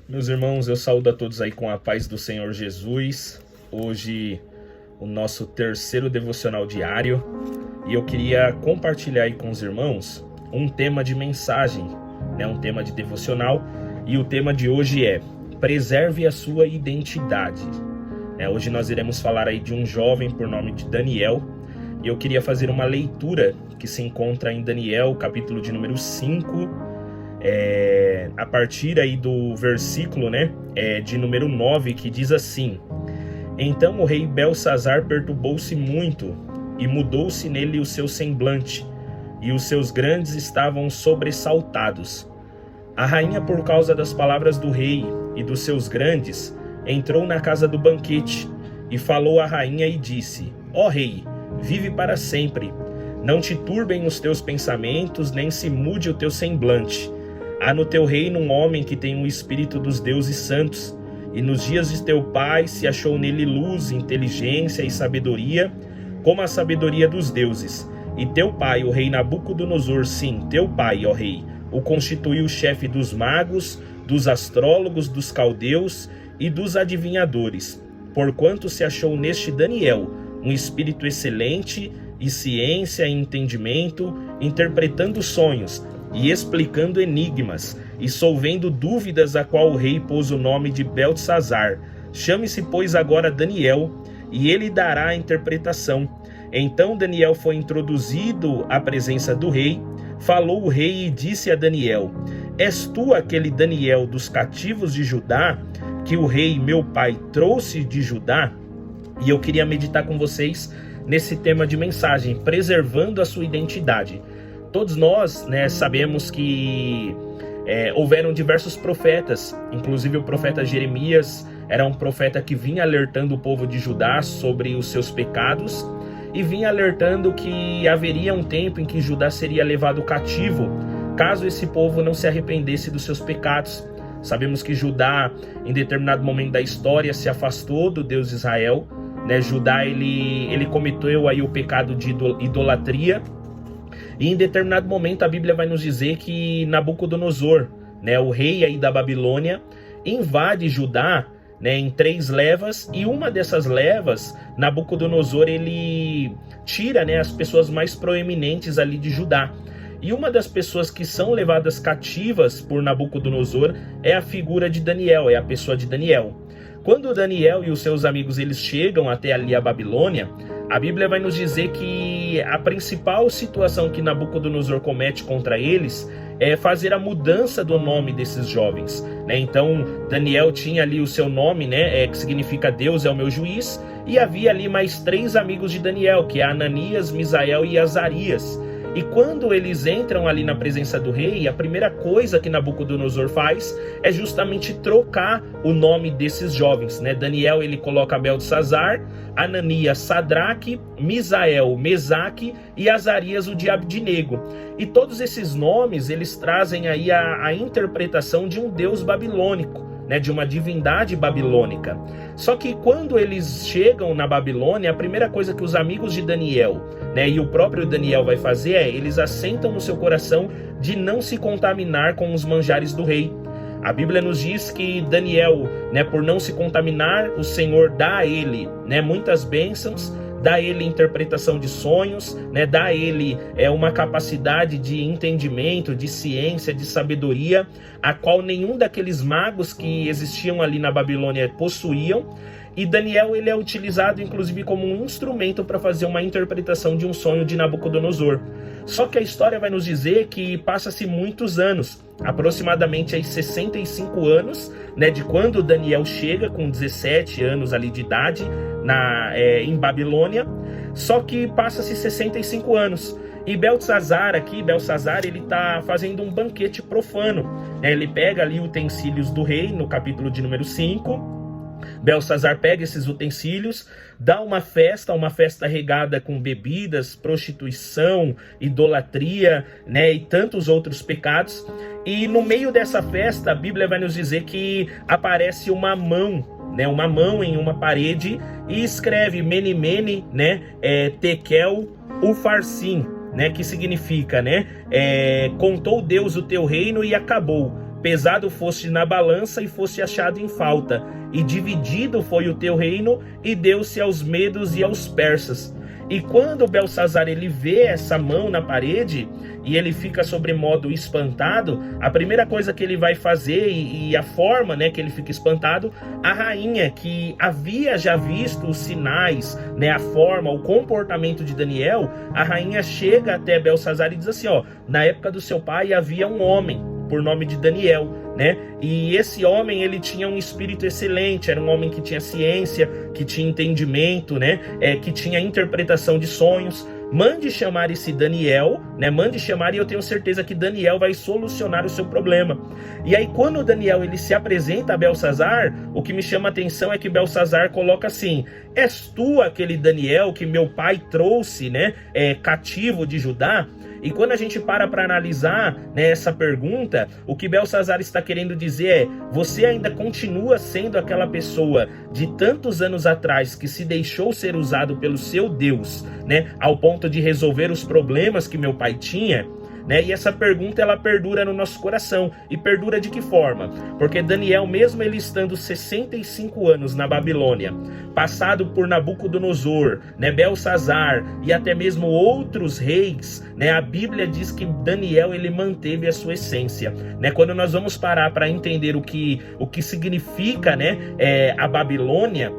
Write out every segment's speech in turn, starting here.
Meus irmãos, eu saúdo a todos aí com a paz do Senhor Jesus. Hoje, o nosso terceiro devocional diário. E eu queria compartilhar aí com os irmãos um tema de mensagem, um tema de devocional. E o tema de hoje é: preserve a sua identidade. Hoje nós iremos falar aí de um jovem por nome de Daniel. E eu queria fazer uma leitura que se encontra em Daniel, capítulo de número 5, a partir aí do versículo de número 9, que diz assim: Então o rei Belsazar perturbou-se muito, e mudou-se nele o seu semblante, e os seus grandes estavam sobressaltados. A rainha, por causa das palavras do rei e dos seus grandes, entrou na casa do banquete, e falou à rainha e disse: Ó rei, vive para sempre. Não te turbem os teus pensamentos, nem se mude o teu semblante. Há no teu reino um homem que tem o espírito dos deuses santos, e nos dias de teu pai se achou nele luz, inteligência e sabedoria, como a sabedoria dos deuses. E teu pai, o rei Nabucodonosor, sim, teu pai, ó rei, o constituiu chefe dos magos, dos astrólogos, dos caldeus e dos adivinhadores, porquanto se achou neste Daniel um espírito excelente, e ciência e entendimento, interpretando sonhos e explicando enigmas, e solvendo dúvidas, a qual o rei pôs o nome de Beltesazar. Chame-se, pois, agora Daniel, e ele dará a interpretação. Então Daniel foi introduzido à presença do rei. Falou o rei e disse a Daniel: És tu aquele Daniel dos cativos de Judá, que o rei meu pai trouxe de Judá? E eu queria meditar com vocês nesse tema de mensagem, preservando a sua identidade. Todos nós sabemos que houveram diversos profetas, inclusive o profeta Jeremias era um profeta que vinha alertando o povo de Judá sobre os seus pecados, e vinha alertando que haveria um tempo em que Judá seria levado cativo, caso esse povo não se arrependesse dos seus pecados. Sabemos que Judá, em determinado momento da história, se afastou do Deus de Israel. Judá ele cometeu aí o pecado de idolatria, e em determinado momento a Bíblia vai nos dizer que Nabucodonosor, o rei aí da Babilônia, invade Judá em 3 levas, e uma dessas levas, Nabucodonosor ele tira as pessoas mais proeminentes ali de Judá. E uma das pessoas que são levadas cativas por Nabucodonosor é a figura de Daniel, é a pessoa de Daniel. Quando Daniel e os seus amigos eles chegam até ali a Babilônia, a Bíblia vai nos dizer que a principal situação que Nabucodonosor comete contra eles é fazer a mudança do nome desses jovens. Então Daniel tinha ali o seu nome, que significa Deus é o meu juiz, e havia ali mais 3 amigos de Daniel, que é Ananias, Misael e Azarias. E quando eles entram ali na presença do rei, a primeira coisa que Nabucodonosor faz é justamente trocar o nome desses jovens. Daniel ele coloca Beltesazar, Ananias Sadraque, Misael Mesaque e Azarias o de Abdinego. E todos esses nomes eles trazem aí a interpretação de um deus babilônico, de uma divindade babilônica. Só que quando eles chegam na Babilônia, a primeira coisa que os amigos de Daniel, e o próprio Daniel vai fazer eles assentam no seu coração de não se contaminar com os manjares do rei. A Bíblia nos diz que Daniel, por não se contaminar, o Senhor dá a ele muitas bênçãos, dá a ele interpretação de sonhos, dá a ele uma capacidade de entendimento, de ciência, de sabedoria, a qual nenhum daqueles magos que existiam ali na Babilônia possuíam. E Daniel ele é utilizado inclusive como um instrumento para fazer uma interpretação de um sonho de Nabucodonosor. Só que a história vai nos dizer que passa-se muitos anos, aproximadamente aí 65 anos, de quando Daniel chega com 17 anos ali de idade em Babilônia. Só que passa-se 65 anos. E Beltesazar ele está fazendo um banquete profano. Ele pega ali utensílios do rei, no capítulo de número 5. Belsazar pega esses utensílios, dá uma festa regada com bebidas, prostituição, idolatria, e tantos outros pecados. E no meio dessa festa, a Bíblia vai nos dizer que aparece uma mão, uma mão em uma parede, e escreve Mene Mene, Tekel Ufarsin, que significa, contou Deus o teu reino e acabou. pesado foste na balança e foste achado em falta, e dividido foi o teu reino, e deu-se aos medos e aos persas. E quando Belsazzar ele vê essa mão na parede e ele fica sobremodo espantado, a primeira coisa que ele vai fazer e a forma, né, que ele fica espantado, a rainha que havia já visto os sinais, né, a forma, o comportamento de Daniel, a rainha chega até Belsazzar e diz assim, ó, na época do seu pai havia um homem por nome de Daniel, né? E esse homem, ele tinha um espírito excelente, era um homem que tinha ciência, que tinha entendimento, né? Que tinha interpretação de sonhos. Mande chamar esse Daniel, né? Mande chamar, e eu tenho certeza que Daniel vai solucionar o seu problema. E aí, quando Daniel ele se apresenta a Belsazzar, o que me chama a atenção é que Belsazzar coloca assim: és tu aquele Daniel que meu pai trouxe, né? Cativo de Judá? E quando a gente para analisar, né, essa pergunta, o que Belsazzar está querendo dizer é: você ainda continua sendo aquela pessoa de tantos anos atrás que se deixou ser usado pelo seu Deus, né, ao ponto de resolver os problemas que meu pai tinha? Né? E essa pergunta ela perdura no nosso coração. E perdura de que forma? Porque Daniel, mesmo ele estando 65 anos na Babilônia, passado por Nabucodonosor, né, Belsazzar e até mesmo outros reis, né, a Bíblia diz que Daniel ele manteve a sua essência, né? Quando nós vamos parar para entender o que significa, né, a Babilônia,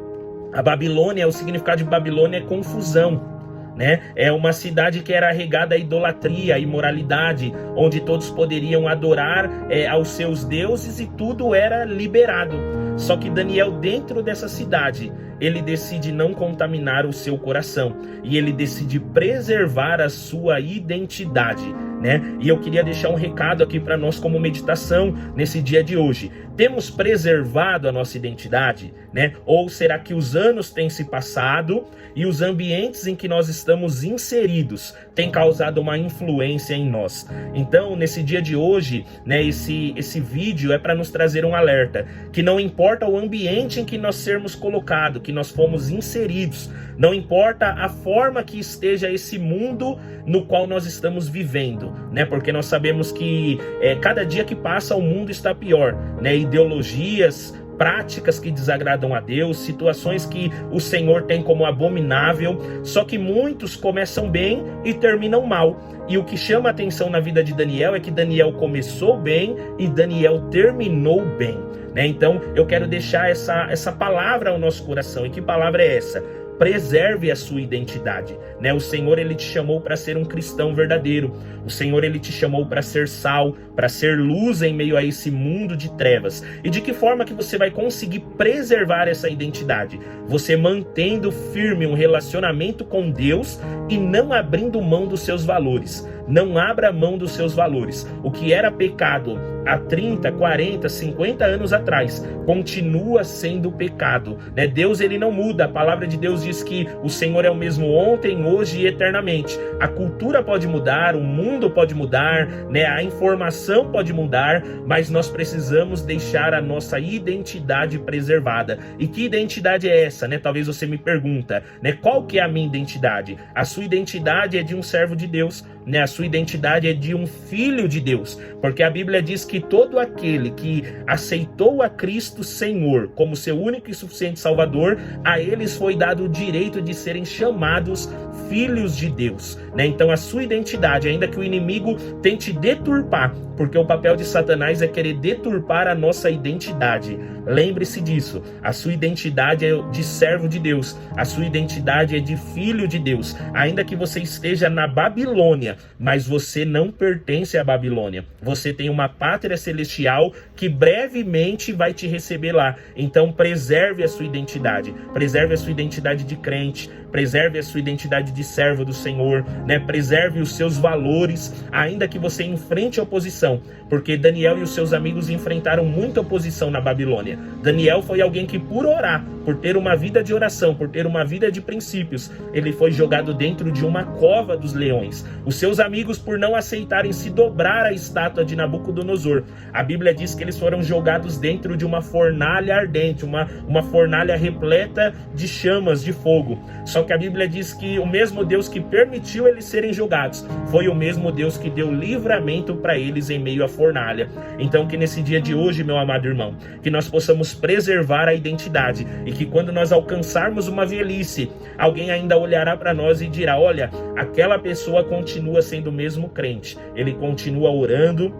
o significado de Babilônia é confusão. Né? É uma cidade que era regada à idolatria, à imoralidade, onde todos poderiam adorar aos seus deuses e tudo era liberado. Só que Daniel, dentro dessa cidade, ele decide não contaminar o seu coração e ele decide preservar a sua identidade, né? E eu queria deixar um recado aqui para nós como meditação nesse dia de hoje. Temos preservado a nossa identidade, né? Ou será que os anos têm se passado e os ambientes em que nós estamos inseridos têm causado uma influência em nós? Então, nesse dia de hoje, né, esse vídeo é para nos trazer um alerta, que não importa o ambiente em que nós sermos colocados, que nós fomos inseridos, não importa a forma que esteja esse mundo no qual nós estamos vivendo, né? Porque nós sabemos que cada dia que passa o mundo está pior, né? Ideologias, práticas que desagradam a Deus, situações que o Senhor tem como abominável, só que muitos começam bem e terminam mal. E o que chama a atenção na vida de Daniel é que Daniel começou bem e Daniel terminou bem, né? Então eu quero deixar essa palavra ao nosso coração. E que palavra é essa? Preserve a sua identidade, né? O Senhor ele te chamou para ser um cristão verdadeiro. O Senhor ele te chamou para ser sal, para ser luz em meio a esse mundo de trevas. E de que forma que você vai conseguir preservar essa identidade? Você mantendo firme um relacionamento com Deus e não abrindo mão dos seus valores. Não abra mão dos seus valores. O que era pecado há 30, 40, 50 anos atrás continua sendo pecado, né? Deus ele não muda. A palavra de Deus diz que o Senhor é o mesmo ontem, hoje e eternamente. A cultura pode mudar, o mundo pode mudar, né? A informação pode mudar, mas nós precisamos deixar a nossa identidade preservada. E que identidade é essa, né? Talvez você me pergunta, né? Qual que é a minha identidade? A sua identidade é de um servo de Deus, né? A sua identidade é de um filho de Deus, porque a Bíblia diz que todo aquele que aceitou a Cristo Senhor como seu único e suficiente Salvador, a eles foi dado o direito de serem chamados filhos de Deus, né? Então a sua identidade, ainda que o inimigo tente deturpar, porque o papel de Satanás é querer deturpar a nossa identidade, lembre-se disso. A sua identidade é de servo de Deus, a sua identidade é de filho de Deus. Ainda que você esteja na Babilônia, mas você não pertence à Babilônia. Você tem uma pátria celestial que brevemente vai te receber lá. Então preserve a sua identidade. Preserve a sua identidade de crente. Preserve a sua identidade de servo do Senhor, né? Preserve os seus valores, ainda que você enfrente oposição. Porque Daniel e os seus amigos enfrentaram muita oposição na Babilônia. Daniel foi alguém que, por orar, por ter uma vida de oração, por ter uma vida de princípios, ele foi jogado dentro de uma cova dos leões. Os seus amigos, por não aceitarem se dobrar à estátua de Nabucodonosor, a Bíblia diz que eles foram jogados dentro de uma fornalha ardente, uma fornalha repleta de chamas de fogo. Só que a Bíblia diz que o mesmo Deus que permitiu eles serem jogados foi o mesmo Deus que deu livramento para eles em meio à fornalha. Então que nesse dia de hoje, meu amado irmão, que nós possamos preservar a identidade e que quando nós alcançarmos uma velhice, alguém ainda olhará para nós e dirá: olha, aquela pessoa continua sendo o mesmo crente, ele continua orando,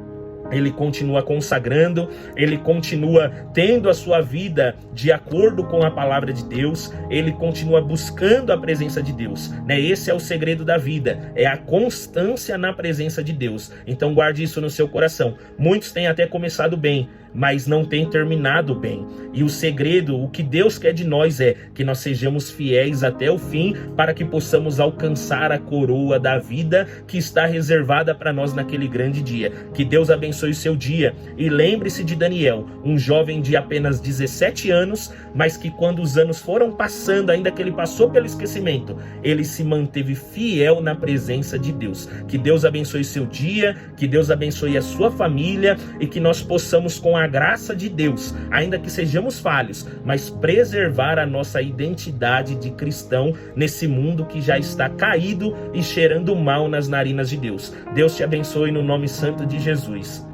ele continua consagrando, ele continua tendo a sua vida de acordo com a palavra de Deus, ele continua buscando a presença de Deus, né? Esse é o segredo da vida, é a constância na presença de Deus. Então guarde isso no seu coração. Muitos têm até começado bem, mas não têm terminado bem. E o segredo, o que Deus quer de nós é que nós sejamos fiéis até o fim, para que possamos alcançar a coroa da vida que está reservada para nós naquele grande dia. Que Deus abençoe o seu dia. E lembre-se de Daniel, um jovem de apenas 17 anos, mas que quando os anos foram passando, ainda que ele passou pelo esquecimento, ele se manteve fiel na presença de Deus. Que Deus abençoe seu dia, que Deus abençoe a sua família e que nós possamos, com a graça de Deus, ainda que sejamos falhos, mas preservar a nossa identidade de cristão nesse mundo que já está caído e cheirando mal nas narinas de Deus. Deus te abençoe no nome santo de Jesus.